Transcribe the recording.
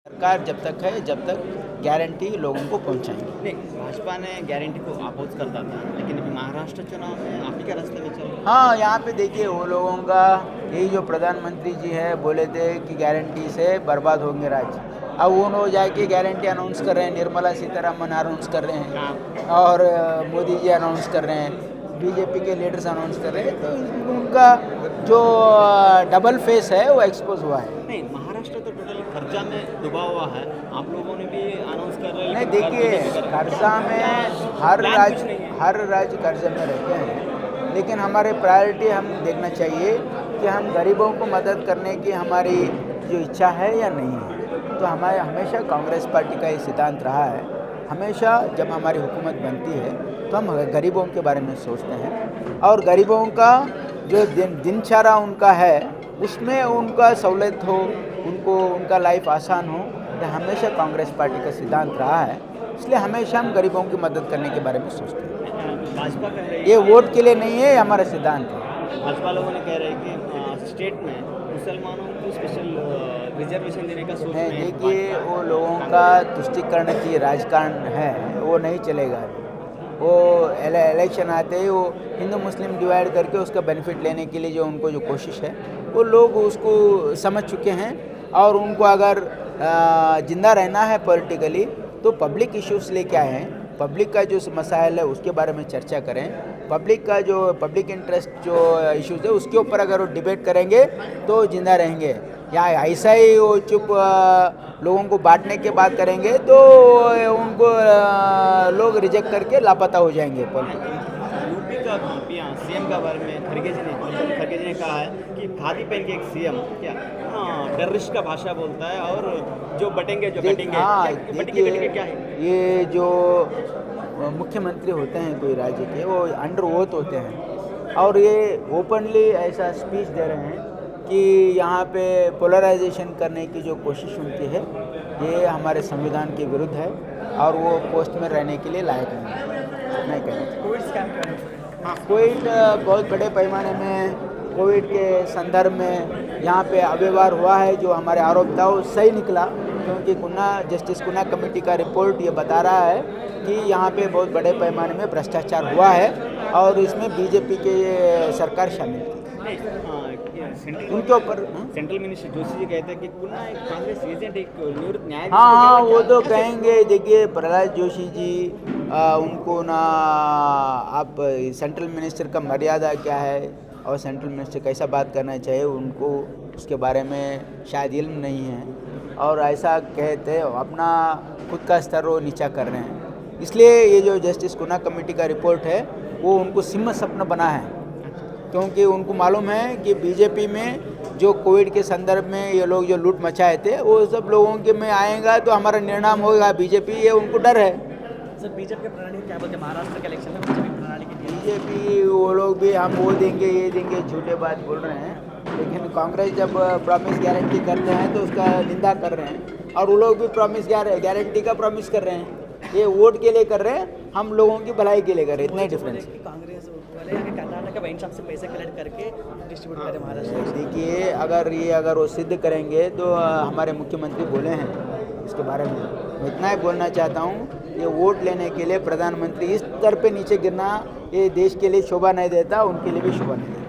सरकार जब तक है जब तक गारंटी लोगों को पहुंचाएंगे। नहीं, भाजपा ने गारंटी को अपोज करता था, लेकिन अभी महाराष्ट्र चुनाव में आप ही के रास्ते में चल रहे हैं। हाँ, यहाँ पे देखिए वो लोगों का यही जो प्रधानमंत्री जी है बोले थे कि गारंटी से बर्बाद होंगे राज्य। अब वो लोग जाके गारंटी अनाउंस कर रहे हैं, निर्मला सीतारमण अनाउंस कर रहे हैं और मोदी जी अनाउंस कर रहे हैं, बीजेपी के लीडर्स अनाउंस कर रहे हैं, तो उनका जो डबल फेस है वो एक्सपोज हुआ है। नहीं, महाराष्ट्र तो टोटल कर्जा में डूबा हुआ है, आप लोगों ने भी अनाउंस कर रहे हैं। नहीं, लेकिन देखिए कर्जा में हर राज्य कर्जे में रहते हैं, लेकिन हमारे प्रायोरिटी हम देखना चाहिए कि हम गरीबों को मदद करने की हमारी जो इच्छा है या नहीं है। तो हमारे हमेशा कांग्रेस पार्टी का ये सिद्धांत रहा है, हमेशा जब हमारी हुकूमत बनती है तो हम गरीबों के बारे में सोचते हैं और गरीबों का जो दिनचर्या उनका है उसमें उनका सहूलियत हो, उनको उनका लाइफ आसान हो, ये हमेशा कांग्रेस पार्टी का सिद्धांत रहा है। इसलिए हमेशा हम गरीबों की मदद करने के बारे में सोचते हैं। भाजपा कह रही है, ये वोट के लिए नहीं है, ये हमारा सिद्धांत है। भाजपा लोगों ने कह रहे हैं कि स्टेट में मुसलमानों को स्पेशल रिजर्वेशन देने का सोच नहीं, रहे हैं। देखिए वो लोगों का तुष्टिकरण की राजकारण है, वो नहीं चलेगा। वो इलेक्शन आते ही वो हिंदू मुस्लिम डिवाइड करके उसका बेनिफिट लेने के लिए जो उनको जो कोशिश है वो लोग उसको समझ चुके हैं और उनको अगर जिंदा रहना है पॉलिटिकली तो पब्लिक इश्यूज लेके आए हैं, पब्लिक का जो मसाइल है उसके बारे में चर्चा करें, पब्लिक का जो पब्लिक इंटरेस्ट जो इश्यूज है उसके ऊपर अगर वो डिबेट करेंगे तो जिंदा रहेंगे। या ऐसा ही वो चुप लोगों को बांटने के बाद करेंगे तो उनको लोग रिजेक्ट करके लापता हो जाएंगे। यूपी का सीएम का बारे में खड़गे जी ने कहा है कि खादी पहन के एक सीएम क्या टेररिस्ट का भाषा बोलता है और जो बटेंगे जो कटेंगे। हाँ, बटेंगे क्या है? ये जो मुख्यमंत्री होते हैं कोई राज्य के वो अंडर ओथ होते हैं और ये ओपनली ऐसा स्पीच दे रहे हैं कि यहाँ पे पोलराइजेशन करने की जो कोशिश उनकी है ये हमारे संविधान के विरुद्ध है और वो पोस्ट में रहने के लिए लायक नहीं कहना। कोविड स्कैम कोविड बहुत बड़े पैमाने में कोविड के संदर्भ में यहाँ पे अव्यवहार हुआ है, जो हमारे आरोप था वो सही निकला, क्योंकि जस्टिस कुन्ना कमेटी का रिपोर्ट ये बता रहा है कि यहाँ पे बहुत बड़े पैमाने में भ्रष्टाचार हुआ है और इसमें बीजेपी के सरकार शामिल थी। उनके ऊपर सेंट्रल मिनिस्टर जोशी जी कहते हैं कि कुन्ना एक कांग्रेस एजेंट, एक निवृत्त न्यायाधीश। हाँ, वो तो कहेंगे। देखिए प्रहलाद जोशी जी उनको ना आप सेंट्रल मिनिस्टर का मर्यादा क्या है और सेंट्रल मिनिस्टर कैसा बात करना चाहिए उनको उसके बारे में शायद इल्म नहीं है और ऐसा कहते अपना खुद का स्तर वो नीचा कर रहे हैं। इसलिए ये जो जस्टिस कुन्ना कमेटी का रिपोर्ट है वो उनको सिंह सपना बना है, क्योंकि उनको मालूम है कि बीजेपी में जो कोविड के संदर्भ में ये लोग जो लूट मचाए थे वो सब लोगों के में आएगा तो हमारा निर्णाम होगा बीजेपी, ये उनको डर है। सर, बीजेपी के प्रणाली क्या बोलते हैं महाराष्ट्र के इलेक्शन में बीजेपी प्रणाली की? बीजेपी वो लोग भी हम वो देंगे ये देंगे झूठे बात बोल रहे हैं, लेकिन कांग्रेस जब प्रॉमिस गारंटी करते हैं तो उसका निंदा कर रहे हैं और वो लोग भी प्रॉमिस गारंटी का प्रॉमिस कर रहे हैं। ये वोट के लिए कर रहे हैं, हम लोगों की भलाई के लिए कर रहे हैं, इतना ही डिफरेंस। कांग्रेस वाले कर्नाटक वाइन शॉप से पैसे कलेक्ट करके डिस्ट्रीब्यूट करें महाराष्ट्र। देखिए अगर वो सिद्ध करेंगे तो हमारे मुख्यमंत्री बोले हैं इसके बारे में। मैं इतना ही बोलना चाहता हूँ, ये वोट लेने के लिए प्रधानमंत्री इस स्तर पे नीचे गिरना ये देश के लिए शोभा नहीं देता, उनके लिए भी शोभा नहीं देता।